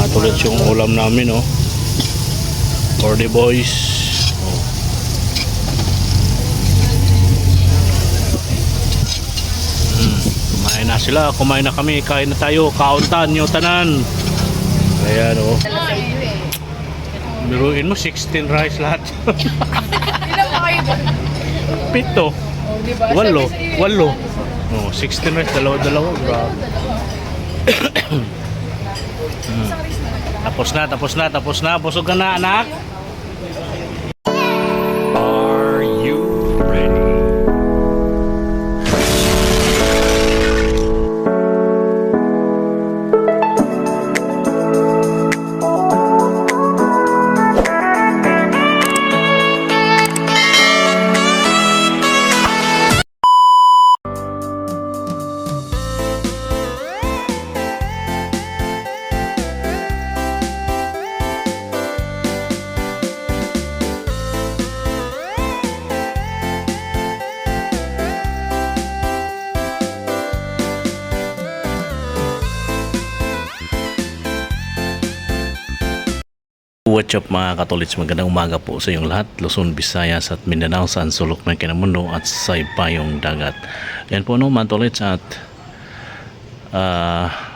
Matulad yung ulam namin, oh. For the boys. Oh. Kumain na sila, kumain na kami, kain na tayo, kauntan yung tanan. Ayan, oh. Biruin mo, 16 rice lahat. Ilan pa kayo doon? Pito. Oh, diba? Walo. Sabi sa iyo, Walo. Oh, 16 rice, dalawa-dalawa. Grabe. Tapos na. Busog ka na, anak. Are you ready? What's up mga katolits, magandang umaga po sa inyong lahat, Luzon, Visayas at Mindanao, saan sulok ng kinamundo at sa ipayong dagat. Yan po no mga katolits, at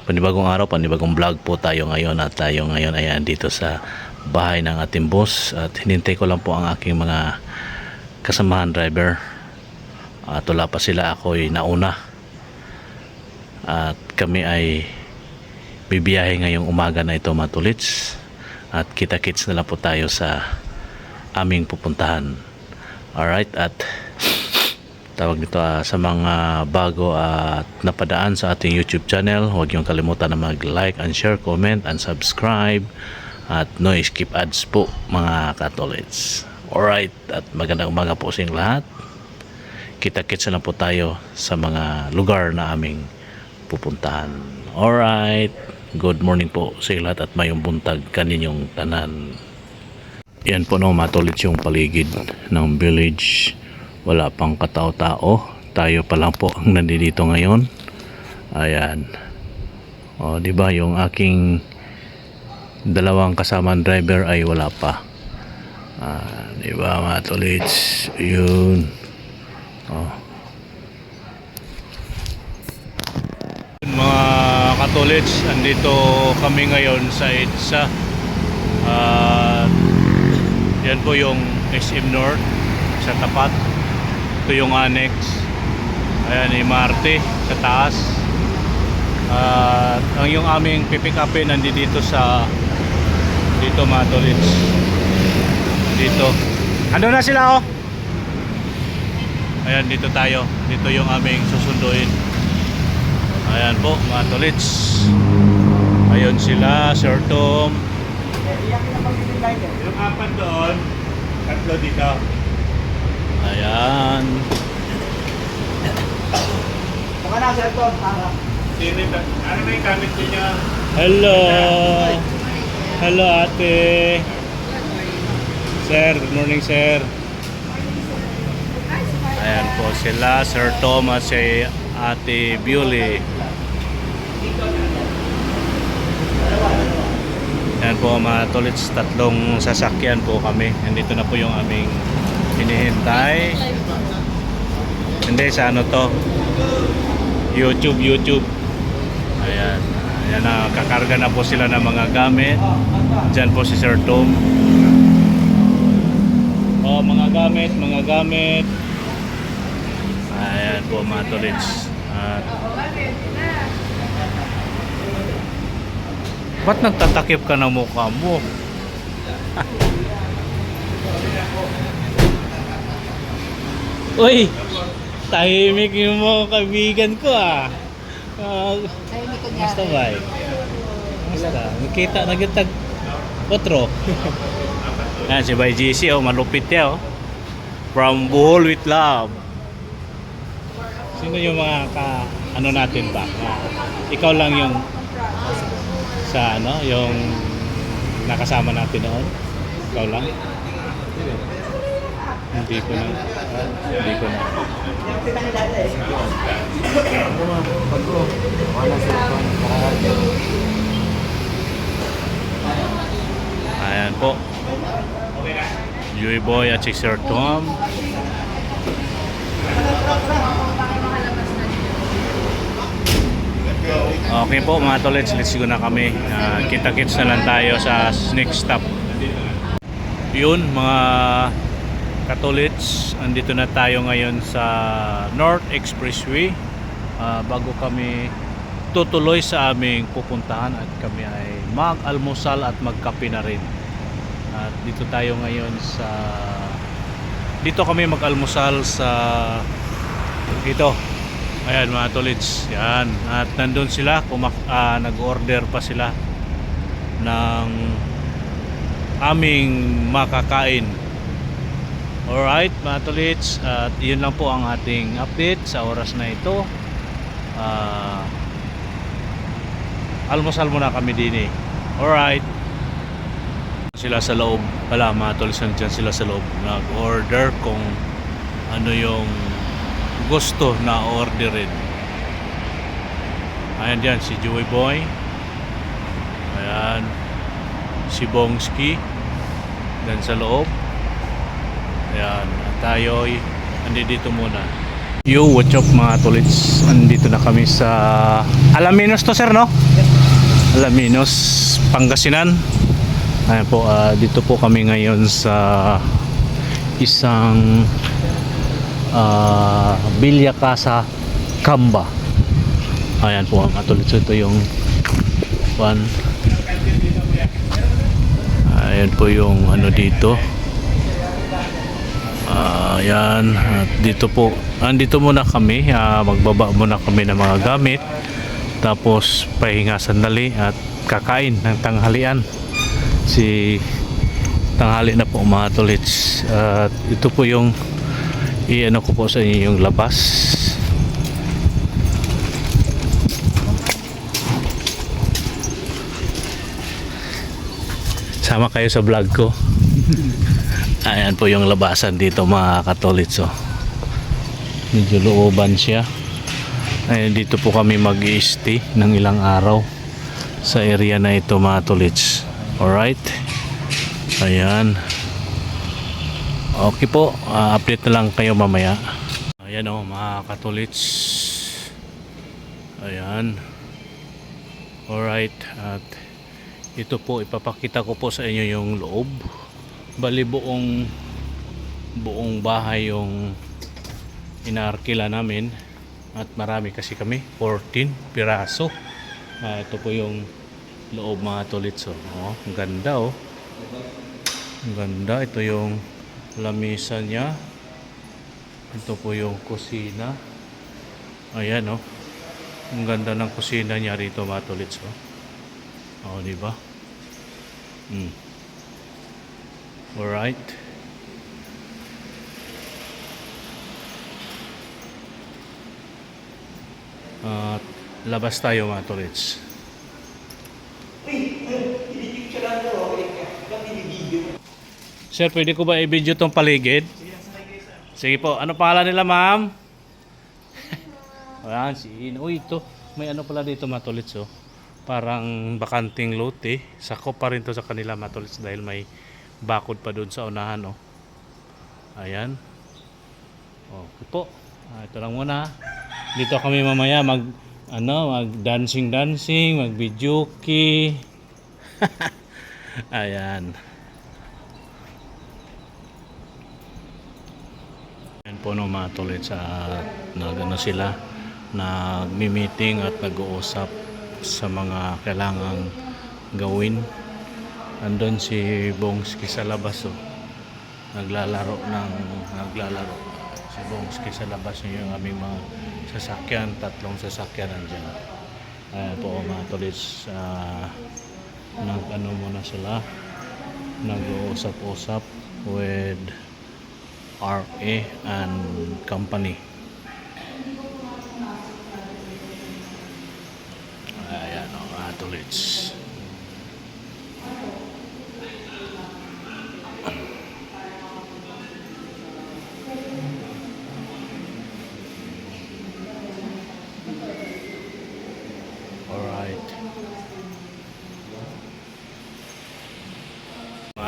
panibagong araw, panibagong vlog po tayo ngayon. At tayo ngayon ay dito sa bahay ng ating boss at hinintay ko lang po ang aking mga kasamahan driver. At wala pa sila, ako'y nauna at kami ay bibiyahe ngayong umaga na ito mga katolits. At kita-kits na lang po tayo sa aming pupuntahan. Alright, at tawag nito sa mga bago at napadaan sa ating YouTube channel, huwag niyong kalimutan na mag-like and share, comment and subscribe. At no skip ads po mga katolits. Alright, at magandang umaga po sa inyong lahat. Kita-kits na lang po tayo sa mga lugar na aming pupuntahan. Alright, good morning po sa lahat at mayong buntag kaninyong tanan. Yan po no, matulit yung paligid ng village. Wala pang katao-tao. Tayo pa lang po ang nandito ngayon. Ayan. O, di ba yung aking dalawang kasamang driver ay wala pa. Di ba matulit? Yun. O. Mga katolits, andito kami ngayon sa EDSA. Yan po yung SM North sa tapat. Ito yung annex. Ayan, MRT sa taas. Ang yung aming pipick upin nandito sa dito mga katolits. Dito. Ando na sila, oh. Ayan, dito tayo. Dito yung aming susunduin. Ayan po mga tolits. Ayun sila, Sir Tom. Yung apat doon, tatlo dito. Ayan. Saka na, Sir Tom. Ano na yung comment niya? Hello. Hello ate. Sir, good morning sir. Ayan po sila, Sir Tom at si Ate Beauty. Yan po mga tolits, tatlong sasakyan po kami. Nandito na po yung aming hinihintay. Hindi, sa ano to? YouTube. Ayan. Ayan na, kakarga na po sila ng mga gamit. Diyan po si Sir Tom. Oh, mga gamit. Ayan po mga tolits. Ba't nagtatakip ka ng mukha mo? Uy! Tahimik yung mga kaibigan ko ah. Basta ba? Basta. Nakita, nagtag otro. Ayan si Bay GC, oh, malupit yan, oh. From Bohol with Love. Sino yung mga ano natin ba? Ikaw lang yung sa ano, yung nakasama natin noon? Ikaw lang? Hindi ko na. po. Joy Boy at si Sir Tom. Okay po mga tolets, let's go na kami. Kita-kits na lang tayo sa next stop. Yun mga katolets, andito na tayo ngayon sa North Expressway. Bago kami tutuloy sa aming pupuntahan at kami ay mag-almusal at magkape na rin. At dito tayo ngayon sa dito kami mag-almusal sa ito. Ayan mga tolits, yan. At nandun sila, nag-order pa sila ng aming makakain. Alright mga tolits, at yun lang po ang ating update sa oras na ito. Almusal muna kami din eh. Alright. Sila sa loob. Wala mga tolits, nandiyan sila sa loob. Nag-order kung ano yung gusto na orderin. Ayan dyan si Joey Boy, ayan si Bongski dan sa loob. Ayan, tayo'y andito muna. Yo, what's up mga tolits, andito na kami sa Alaminos to sir, no? Alaminos, Pangasinan. Ayan po, dito po kami ngayon sa isang Villa Casa Camba. Ayan po mga tolits, ito yung one. Ayan po yung ano dito. Ayan, at dito po andito muna kami, magbaba muna kami ng mga gamit, tapos pahinga sandali at kakain ng tanghalian. Tanghali na po mga tolits. At ito po yung i-ano ko po sa inyo yung labas. Sama kayo sa vlog ko. Ayan po yung labasan dito mga katolits. Medyo looban siya. Ayan, dito po kami mag-i-stay ng ilang araw sa area na ito mga tolits. Alright. Ayan. Okay po, update na lang kayo mamaya. Ayan o mga katolits. Ayan. Alright, at ito po ipapakita ko po sa inyo yung loob. Bali buong bahay yung inaarkila namin. At marami kasi kami, 14 piraso. Ito po yung loob mga tolits. Ang ganda oh. Ang ganda, ito yung lamesa niya. Ito po yung kusina. Ayan oh. Ang ganda ng kusina niya rito mga tolits di ba? Alright. At labas tayo mga tolits. Sir, pwede ko ba i-video tong paligid? Sige po. Ano pangalan nila, ma'am? Ayan, uy, ito. May ano pala dito, mga tolits, parang bakanting lote. Sakop pa rin to sa kanila, mga tolits, dahil may bakod pa doon sa unahan, Ayan. Okay po. Ito lang muna. Dito kami mamaya mag dancing, mag videoke. Ayan. Ayan po no mga tolits, sila nagmi-meeting at nag-uusap sa mga kailangang gawin. Andun si Bongski sa labas naglalaro si Bongski sa labas yung aming mga sasakyan, 3 sasakyan nandiyan. Ayan po mga tolits, muna sila, nag-uusap-usap with RA and company. Ayan mga tolits.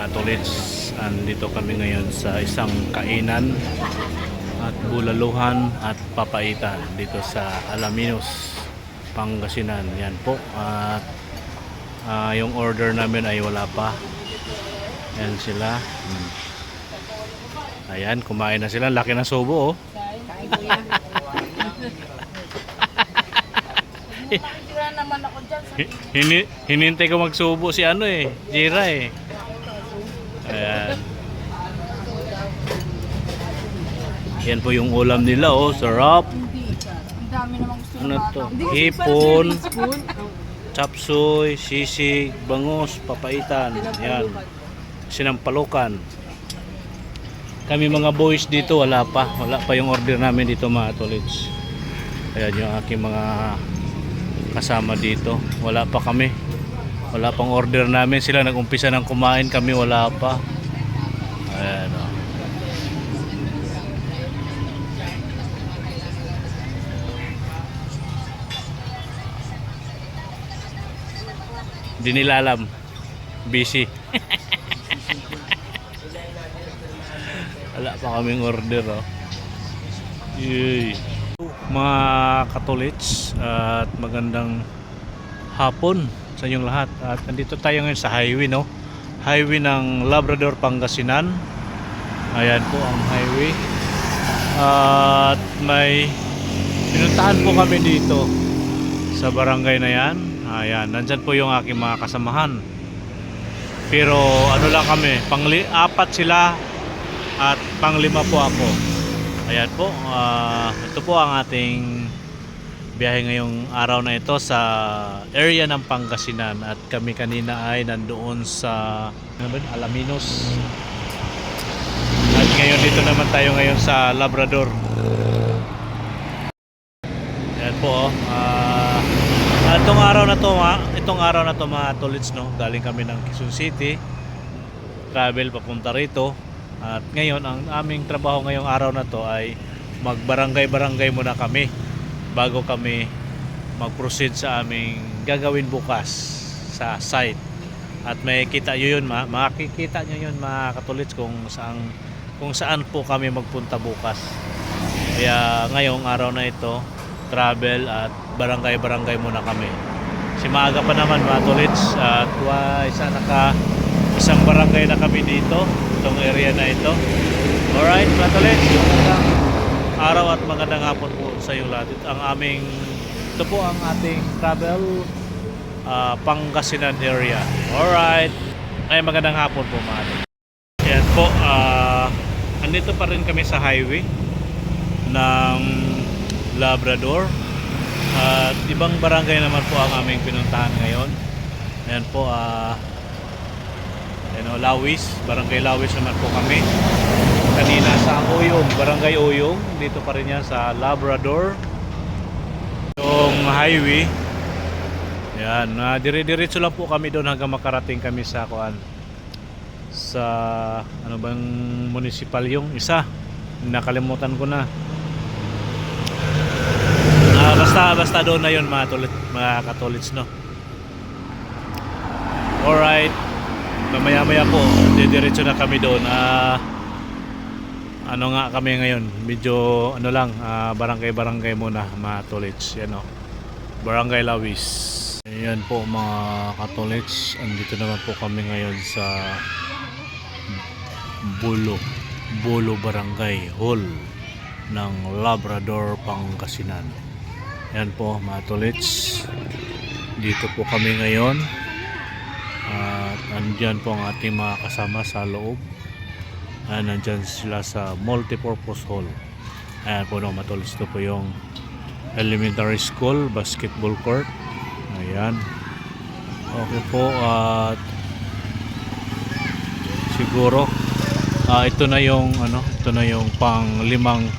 mga tolits, andito kami ngayon sa isang kainan at bulaluhan at papaitan dito sa Alaminos, Pangasinan. Yan po. At yung order namin ay wala pa. Yan sila. Ayan, kumain na sila. Laki ng subo, oh. Kain ko yan. Tira naman ako dyan sa Hinintay ko magsubo si ano eh, Jira eh. Ayan. Yan po yung ulam nila, oh. Sarap. hindi. Ang dami namang gusto ng Ano bata. to? Hindi, Hipon, spoon. chapsuy, sisig, bangus, papaitan. Yan. Sinampalukan. Kami mga boys dito, wala pa. Wala pa yung order namin dito, mga tolits. Ayan yung aking mga kasama dito. Wala pa kami. Wala pang order namin. Sila nag-umpisa ng kumain, kami wala pa. Ayan, oh. Di nila alam. Busy. Wala pa kaming order, oh. Yay. Mga katolits at magandang hapon sa inyong lahat. At nandito tayo ngayon sa highway, no? Highway ng Labrador, Pangasinan. Ayan po ang highway. At may pinuntahan po kami dito sa barangay na yan. Ayan, nandyan po yung aking mga kasamahan. Pero ano lang kami, apat sila at panglima po ako. Ayan po, ito po ang ating biyahe ngayong araw na ito sa area ng Pangasinan. At kami kanina ay nandoon sa Alaminos. At ngayon dito naman tayo ngayon sa Labrador. Ayan po, itong araw na to mga tolits, no, galing kami ng Quezon City, travel papunta rito. At ngayon ang aming trabaho ngayong araw na to ay magbarangay-barangay muna kami bago kami mag-proceed sa aming gagawin bukas sa site. At may kita nyo yun, makikita nyo yun mga katolits kung saan po kami magpunta bukas. Kaya ngayong araw na ito, travel at barangay-barangay muna kami. Si maaga pa naman mga tolits, at isang barangay na kami dito, itong area na ito. Alright mga tolits, magandang araw at magandang hapon po sa iyo lahat. Ito po ang ating travel Pangasinan area. Alright, ay magandang hapon po mga tolits. Yan po, andito pa rin kami sa highway ng Labrador. At ibang barangay naman po ang aming pinuntahan ngayon. Ayan po, Lawis, barangay Lawis naman po kami. Kanina sa Oyong, barangay Oyong, dito pa rin yan sa Labrador. Yung highway, yan, dire-diretso lang po kami doon hanggang makarating kami sa ano bang municipal yung isa, nakalimutan ko na. Basta doon na yun mga katolits, no. Alright, mamaya po didiretso na kami doon. Ano nga kami ngayon, medyo ano lang, barangay-barangay muna mga tolits. Yan, no, barangay Lawis. Ayan po mga katolits, andito naman po kami ngayon sa Bulo Barangay Hall ng Labrador, Pangasinan. Yan po mga tolits, dito po kami ngayon. At andyan po ang ating mga kasama sa loob. Nandyan sila sa multipurpose hall. Ayan po mga tolits, ito po yung elementary school basketball court. Ayan, okay po. At siguro ito na yung pang-limang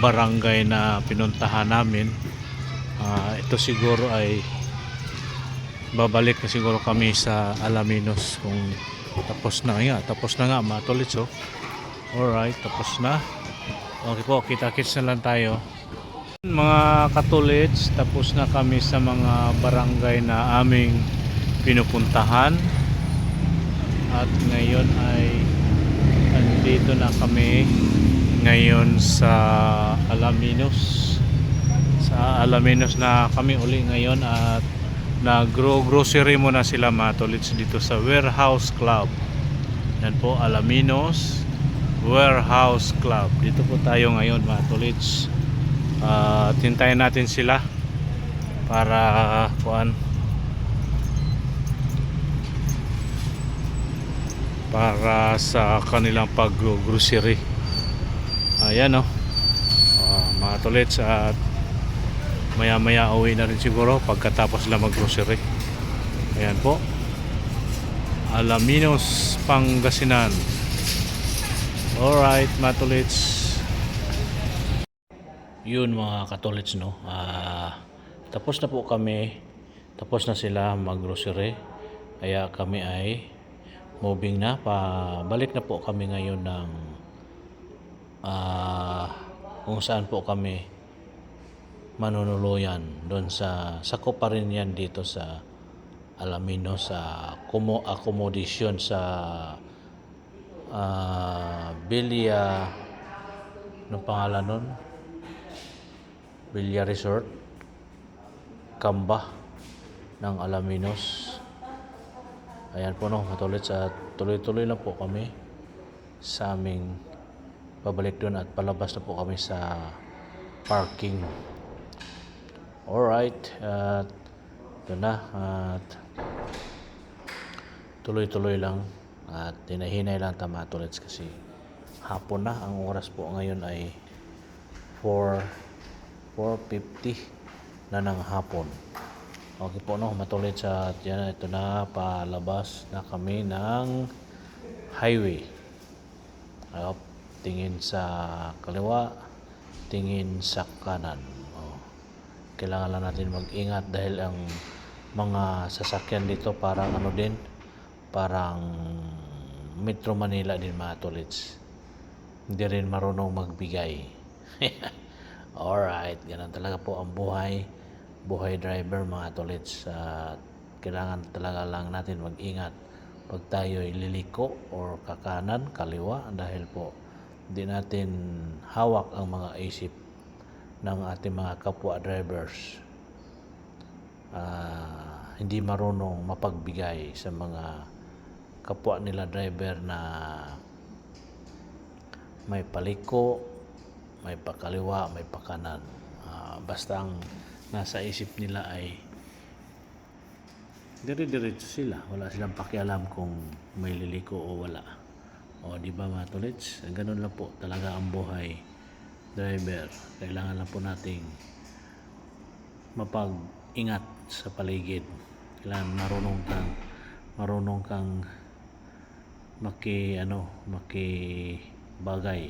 barangay na pinuntahan namin. Ito siguro ay babalik na siguro kami sa Alaminos kung tapos na nga mga tolits, oh. Alright, tapos na. Okay po, kita-kits na lang tayo mga katolits. Tapos na kami sa mga barangay na aming pinupuntahan. At ngayon ay andito na kami ngayon sa Alaminos. Sa Alaminos na kami uli ngayon at nag-grocery muna sila mga tolits dito sa Warehouse Club. Yan po, Alaminos Warehouse Club. Dito po tayo ngayon mga tolits. Hintayin natin sila para para sa kanilang pag-grocery. Ayan mga tolits, at maya maya uwi na rin siguro pagkatapos lang mag-grocery. Ayan po, Alaminos, Pangasinan. Alright mga tolits. Yun mga katolits, no, tapos na po kami, tapos na sila mag-grocery, kaya kami ay moving na, pabalik na po kami ngayon ng kung saan po kami manunuluyan, doon sa sakop pa rin yan dito sa Alaminos, sa accommodation sa Villa, anong pangalan nun? Villa Resort Kamba ng Alaminos. Ayan po mga tolits, at tuloy-tuloy lang po kami sa aming pabalik doon, at palabas na po kami sa parking. Alright, at doon na, at tuloy-tuloy lang, at hinahinay lang mga tolits kasi hapon na. Ang oras po ngayon ay 4:50 na ng hapon. Okay po matuloy sa yan. Ito na, palabas na kami ng highway. Tingin sa kaliwa, tingin sa kanan. Kailangan lang natin mag-ingat dahil ang mga sasakyan dito parang parang Metro Manila din mga tolits. Hindi rin marunong magbigay. Alright, ganun talaga po ang buhay driver mga tolits. Kailangan talaga lang natin mag-ingat pag tayo liliko or kakanan, kaliwa, dahil po hindi natin hawak ang mga isip ng ating mga kapwa drivers. Hindi marunong mapagbigay sa mga kapwa nila driver na may paliko, may pakaliwa, may pakanan. Basta ang nasa isip nila ay dire-diretso sila. Wala silang pakialam kung may liliko o wala. Di ba mga tolits? Ganun lang po talaga ang buhay driver. Kailangan lang po nating mapag-ingat sa paligid. Kailangan marunong kang makibagay.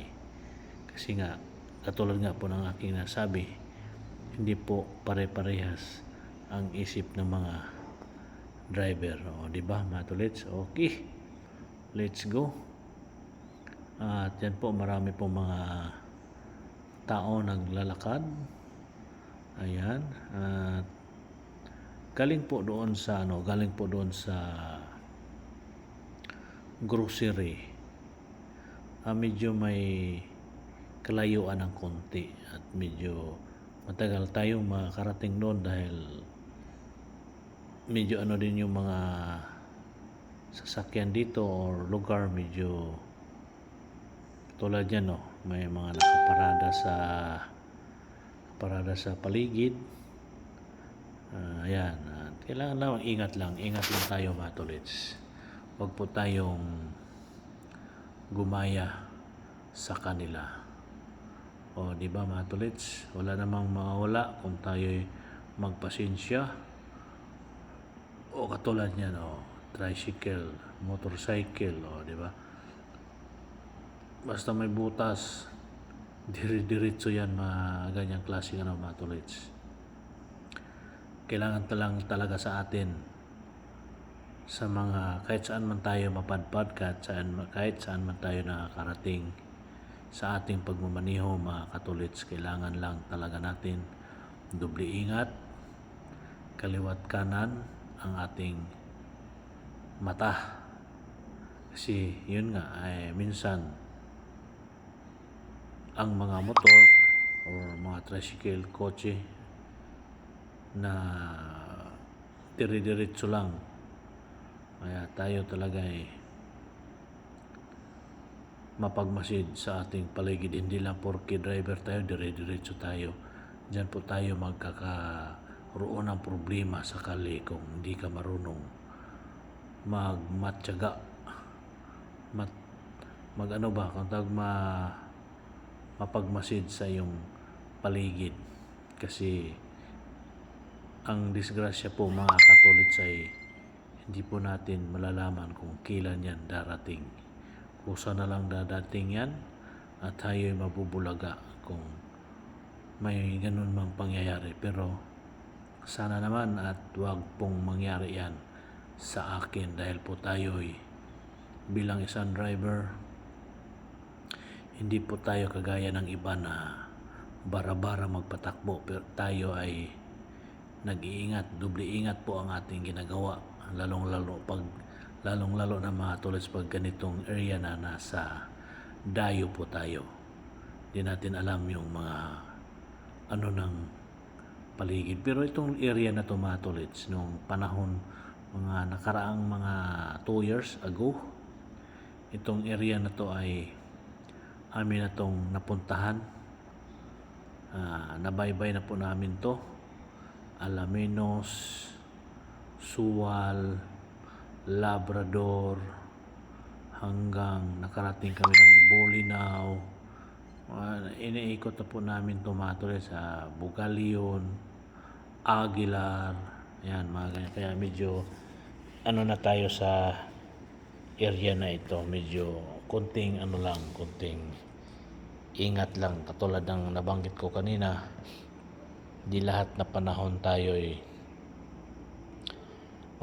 Kasi nga, katulad nga po ng aking nasabi, hindi po pare-parehas ang isip ng mga driver. Di ba mga tolits? Okay, let's go. At yan po, marami po mga tao naglalakad. Ayan, at galing po doon sa grocery. Medyo may kalayuan ng konti at medyo matagal tayong makarating doon dahil medyo din yung mga sasakyan dito or lugar, medyo tulad yan may mga nakaparada sa paligid. Ayan, at kailangan lang ingat lang tayo mga tolits. Huwag po tayong gumaya sa kanila. Di ba mga tolits? Wala namang mawawala kung tayo'y magpasensya. Katulad niyan, tricycle, motorcycle, di ba? Basta may butas, dire-diretso yan, mga ganyang klase mga tolits. Kailangan talaga sa atin, sa mga kahit saan man tayo mapadpad, kahit saan man tayo nakakarating sa ating pagmamaniho mga katolits, kailangan lang talaga natin doble ingat, kaliwat kanan ang ating mata, Kasi yun nga ay minsan ang mga motor or mga tricycle, kotse na dire-diretso lang. Kaya tayo talaga ay mapagmasid sa ating paligid. Hindi lang porke driver tayo, dire-diretso tayo. Diyan po tayo magkakaroon ng problema sakali kung hindi ka marunong magmatyaga. Mag ano ba, kung tawag mapagmasid sa iyong paligid. Kasi ang disgrasya po mga katolits ay hindi po natin malalaman kung kailan yan darating. Kusa na lang dadating yan at tayo'y mabubulaga kung may ganun mang pangyayari. Pero sana naman at wag pong mangyari yan sa akin dahil po tayo'y bilang isang driver, hindi po tayo kagaya ng iba na bara-bara magpatakbo, pero tayo ay nag-iingat, doble ingat po ang ating ginagawa, lalong-lalo na mga tulad pag ganitong area na nasa dayo po tayo. Hindi natin alam yung mga ano ng paligid. Pero itong area na to mga tulids, nung panahon, mga nakaraang mga 2 years ago, itong area na to ay amin na tong napuntahan. Nabaybay na po namin to. Alaminos, Suwal, Labrador, hanggang nakarating kami ng Bolinao. Iniikot na po namin tumatuloy sa Bugalion, Aguilar, yan mga ganyan. Kaya medyo ano na tayo sa area na ito, medyo konting ano lang, konting ingat lang. Katulad ng nabanggit ko kanina, di lahat na panahon tayo ay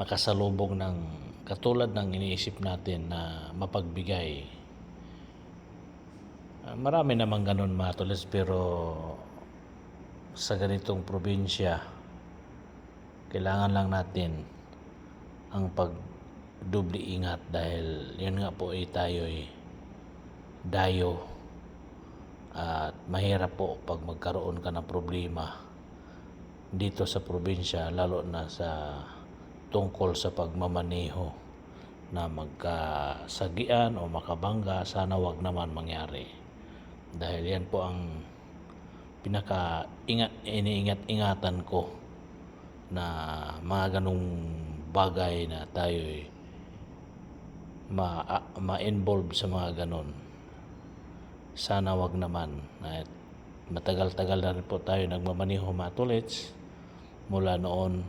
makasalubong ng katulad ng iniisip natin na mapagbigay. Marami namang ganun mga tulis, pero sa ganitong probinsya kailangan lang natin ang pagdubli ingat dahil yun nga po ay tayo ay dayo at mahirap po pag magkaroon ka ng problema dito sa probinsya, lalo na sa tungkol sa pagmamaneho na magkasagian o makabangga. Sana wag naman mangyari dahil yan po ang iniingat-ingatan ko na mga ganong bagay na tayo ma-involve sa mga ganon. Sana wag naman. At matagal-tagal na rin po tayo nagmamaneho mga tulits. Mula noon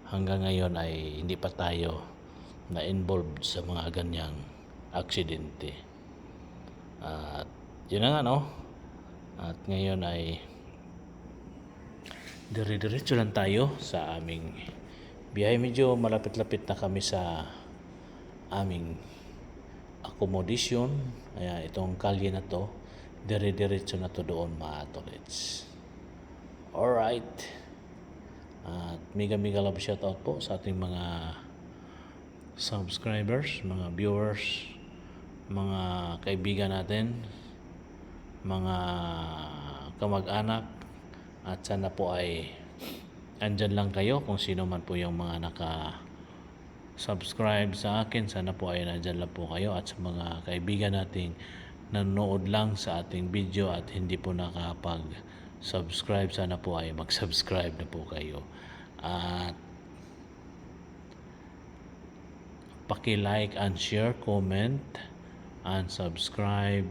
hanggang ngayon ay hindi pa tayo na-involved sa mga ganyang aksidente. At yun na nga no. At ngayon ay dire-diretso lang tayo sa aming biyahe. Medyo malapit-lapit na kami sa aming accommodation. Kaya itong kalye na to, dire-diretso na to doon mga tolits. Alright. At mega love shoutout po sa ating mga subscribers, mga viewers, mga kaibigan natin, mga kamag-anak, at sana po ay andyan lang kayo kung sino man po yung mga naka-subscribe sa akin. Sana po ay nandyan lang po kayo, at sa mga kaibigan nating nanonood lang sa ating video at hindi po nakapag-subscribe, sana po ay mag-subscribe na po kayo. At paki-like and share, comment, and subscribe,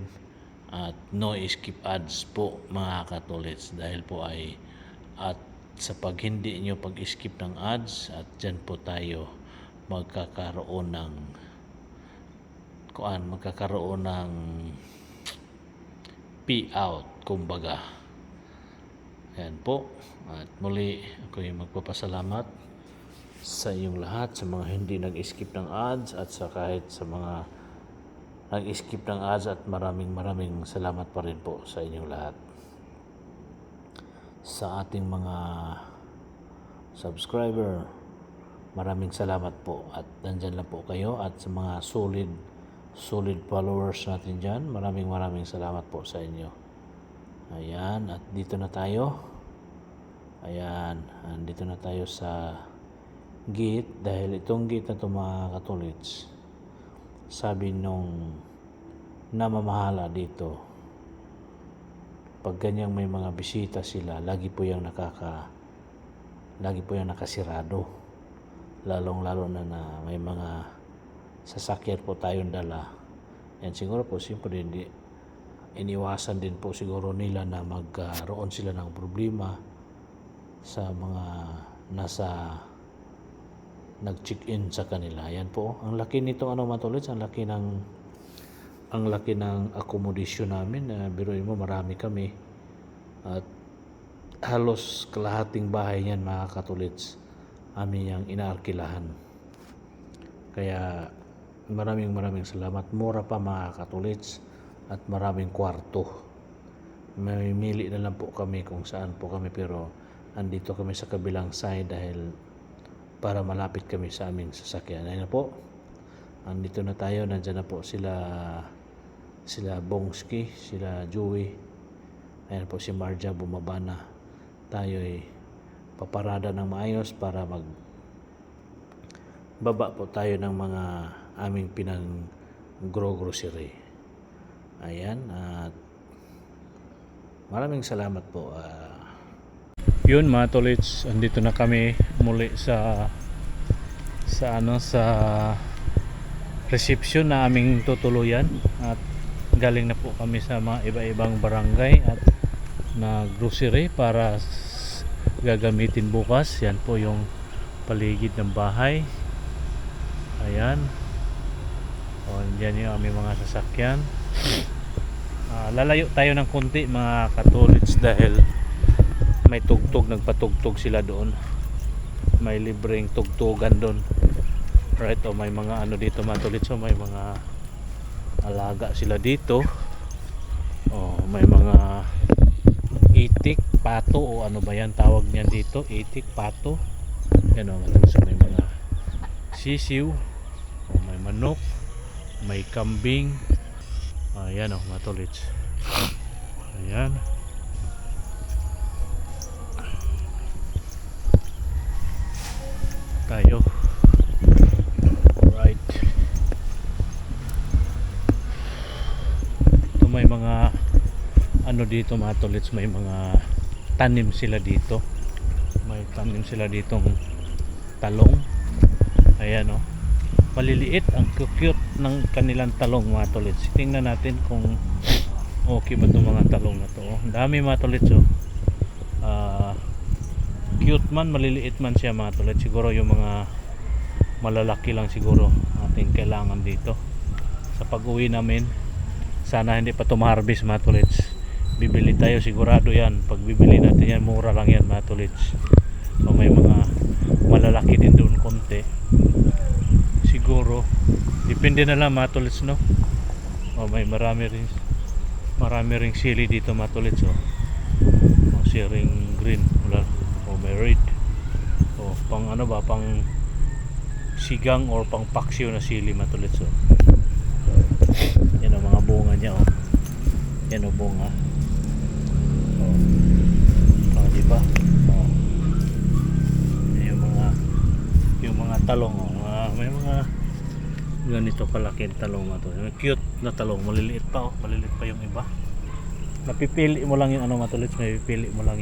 at no skip ads po mga katulits, dahil po ay at sa pag hindi nyo pag-skip ng ads, at dyan po tayo magkakaroon ng payout kumbaga. Ayan po. At muli ako yung magpapasalamat sa inyong lahat, sa mga hindi nag-skip ng ads, at sa kahit sa mga nag-skip ng ads, at maraming salamat pa rin po sa inyong lahat. Sa ating mga subscriber, maraming salamat po, at nandyan lang po kayo. At sa mga solid followers natin dyan. Maraming salamat po sa inyo. Ayan, at dito na tayo. Ayan, andito na tayo sa gate. Dahil itong gate na ito mga katulits, sabi nung namamahala dito, pag ganyang may mga bisita sila, lagi po yung nakasirado. Lalong-lalo na may mga sasakyan po tayong dala. Yan siguro po, siyempre iniwasan din po siguro nila na magkaroon sila ng problema sa mga nasa nag-check-in sa kanila. Yan po. Ang laki nito matulits, ang laki ng accommodation namin. Biruin mo, marami kami. At halos kalahating bahay niyan mga katulits amin yung inaarkilahan. Kaya maraming salamat. Mura pa mga katulits at maraming kwarto. Mamimili na lang po kami kung saan po kami, pero andito kami sa kabilang side dahil para malapit kami sa aming sasakyan. Ayun na po. Andito na tayo. Nandiyan na po sila Bongski, sila Joey. Ayan po si Marja, bumaba na. Tayo ay paparada ng maayos para baba po tayo ng mga aming grocery. Ayan, at maraming salamat po. Yun mga tolits, andito na kami muli sa reception na aming tutuluyan, at galing na po kami sa mga iba-ibang barangay at na grocery para gagamitin bukas. Yan po yung paligid ng bahay. Ayan. Yan yung aming mga sasakyan. Lalayo tayo ng konti mga katulits dahil may tugtog, nagpatugtog sila doon. May libreng tugtugan doon. Right, may mga dito mga tulits, may mga alaga sila dito. May mga itik, pato o ano ba yan tawag niyan dito, itik, pato. Yan may mga sisiw, may manok, may kambing. Ayan mga tulits. Ayan. Tayo. Right. Ito may mga dito mga tulits, may mga tanim sila dito. May tanim sila ditong talong. Ayan maliliit, ang cute ng kanilang talong mga tulits. Tingnan natin kung okay ba itong mga talong na to. Ang dami mga tulits. Cute man, maliliit man siya mga tulits. Siguro yung mga malalaki lang siguro ating kailangan dito. Sa pag-uwi namin, sana hindi pa tumaharbis mga tulits. Bibili tayo sigurado yan. Pag bibili natin yan, mura lang yan mga tulits. So may mga malalaki din doon konti. Siguro depende na lang mga tulits, no? May marami ring sili dito mga tulits. Siring green, wala. May red. Pang pang sigang or pang paksiw na sili mga tulits. Yan ang mga bunga niya. Yan ang bunga. Diba? Yung mga talong. May mga ganito kalaking talong na to. Cute na talong, maliliit pa. Maliliit pa yung iba. Napipili mo lang yung matulits. May pipili mo lang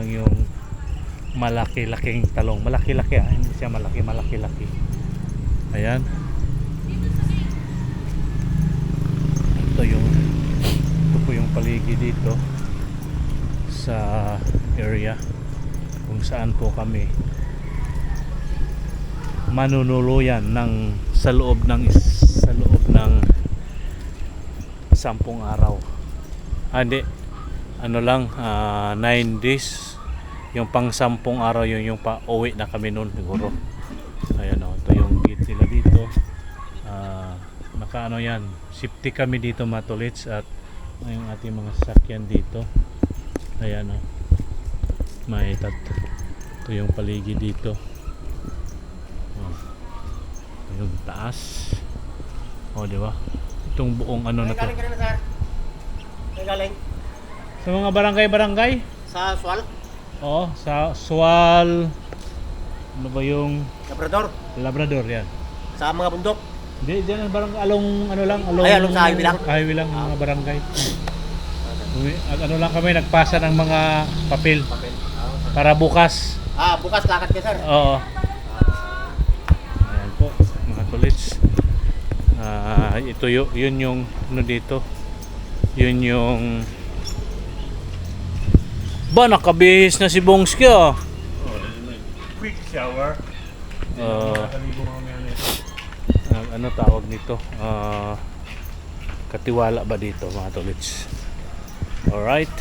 yung malaki-laking talong. Malaki-laki hindi siya malaki-laki. Ayan. Ito po yung paligid dito sa area kung saan po kami manunuluyan sa loob ng 10 araw. Hindi, 9 days. Yung pang 10 araw yung pa-uwi na kami noon siguro. Ayan ito yung gate nila dito. Yan, safety kami dito mga tulits, at yung ating mga sasakyan dito. Ayan ito yung paligid dito. Yung taas. O, di ba? Itong buong ano na to. Galing ka rin, sir. May galing. Sa mga barangay-barangay? Sa Swal, Oo, sa Sual. Ano ba yung Labrador. Labrador yan? Sa mga bundok. Hindi, dyan ang barangay, along ano lang, along, Ay, along sa highway lang? Highway lang, mga barangay. At ano lang kami, nagpasa ng mga papel Papel. para bukas. Bukas lakad ka, sir. Oo. Ayan po, mga tolits. Ito yun yung ano dito. Yun yung ba, nakabihis na si Bongski ah. Quick shower. Ano tawag nito? Katiwala ba dito mga tolits? Alright.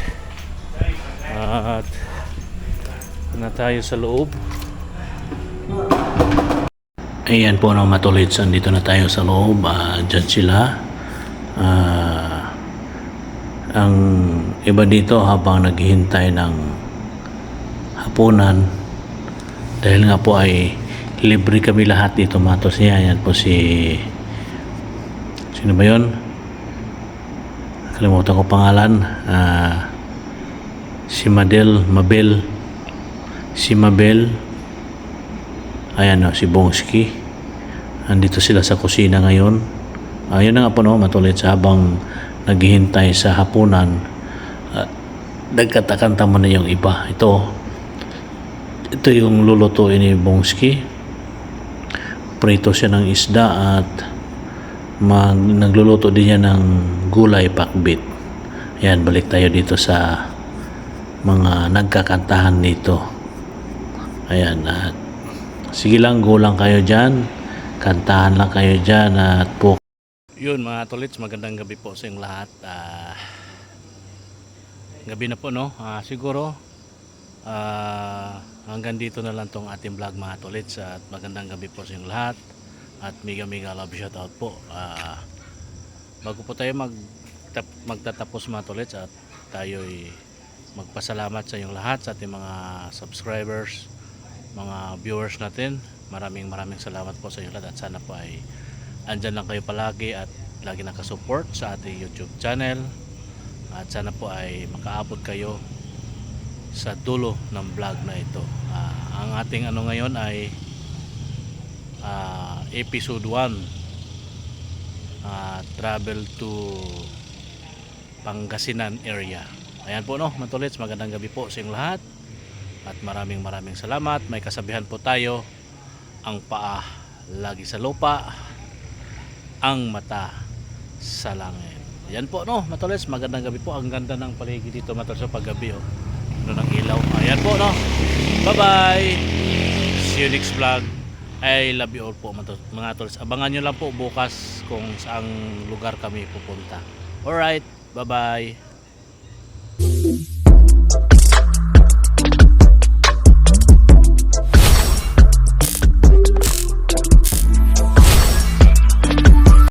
At na tayo sa loob. Ayan po mga tolits, andito na tayo sa loob. Diyan sila. Ang iba dito habang naghihintay ng hapunan, dahil nga po ay libre kami lahat dito mga tolits. Yan po sino ba yun? Kalimutan ko pangalan. Si Mabel. Ayan o, si Bongski. Andito sila sa kusina ngayon. Yun na nga po no, matulit sa habang naghihintay sa hapunan. Nagkatakanta mo na yung iba. Ito yung lulutuin ni Bongski. Prito siya ng isda at nagluluto din niya ng gulay pakbit. Ayan, balik tayo dito sa mga nagkakantahan dito. Ayan, at sige lang, go lang kayo dyan, kantahan lang kayo dyan at po. Yun mga tolits, magandang gabi po sa inyong lahat. Gabi na po no, siguro hanggang dito na lang tong ating vlog mga tolits, at magandang gabi po sa inyong lahat at mega love shout out po. Bago po tayo magtatapos mga tolits, at tayo'y magpasalamat sa inyong lahat, sa ating mga subscribers, mga viewers natin. Maraming salamat po sa inyo lahat, at sana po ay andyan lang kayo palagi at lagi nakasupport sa ating YouTube channel, at sana po ay makaabot kayo sa dulo ng vlog na ito. Ang ating ano ngayon ay episode 1, travel to Pangasinan area. Ayan po no, matulits, magandang gabi po sa inyong lahat at maraming salamat. May kasabihan po tayo, ang paa lagi sa lupa, ang mata sa langit. Ayan po no, matulits, magandang gabi po. Ang ganda ng paligid dito matulits sa paggabi oh. Ano ng ilaw. Ayan po no. Bye bye. See you next vlog. I love you all po mga tolits. Abangan nyo lang po bukas kung saang lugar kami pupunta. Alright, bye bye.